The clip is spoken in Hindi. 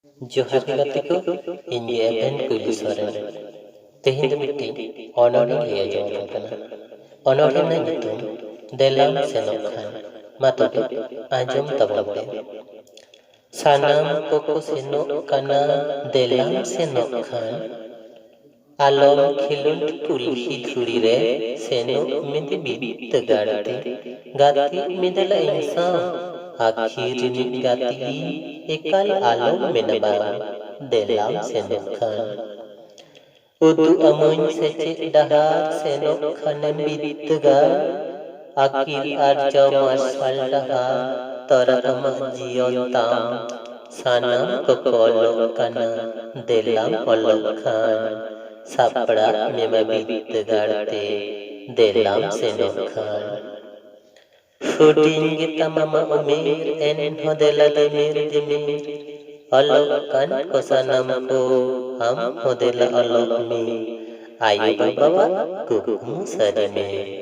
जोहार के गाते को इंगे एवेन कुली सोरेन तेहिं दो मिट्टी ऑनोनी लिया जाओ कना ऑनोनी ना नितुम देलाम सेनोक खान मातोबे आजम तबोबे सानाम कोको सेनोक कना देलाम सेनोक खान आलम खिलुंड कुल्ही धुरी रे सेनोक मिदि बित गाड़ते गाती मिदला इंसा आखिर गाती एकल आलम मेनबा देलाम सेनोक खान उदु अमुन सेचे डहार सेनोक खानेम बितगा आकिल आर्जाव मार्शल डहार तोरा अमा जियोन ताम सानाम कोकोलो कना देलाम ओलोक खान सापड़ा मेमा बित गाड़ते देलाम सेनोक Khan Huding kita mama umir en hodela dimir alok kan kosanamko ham hodela alok mi ayu babawa kukumu sadime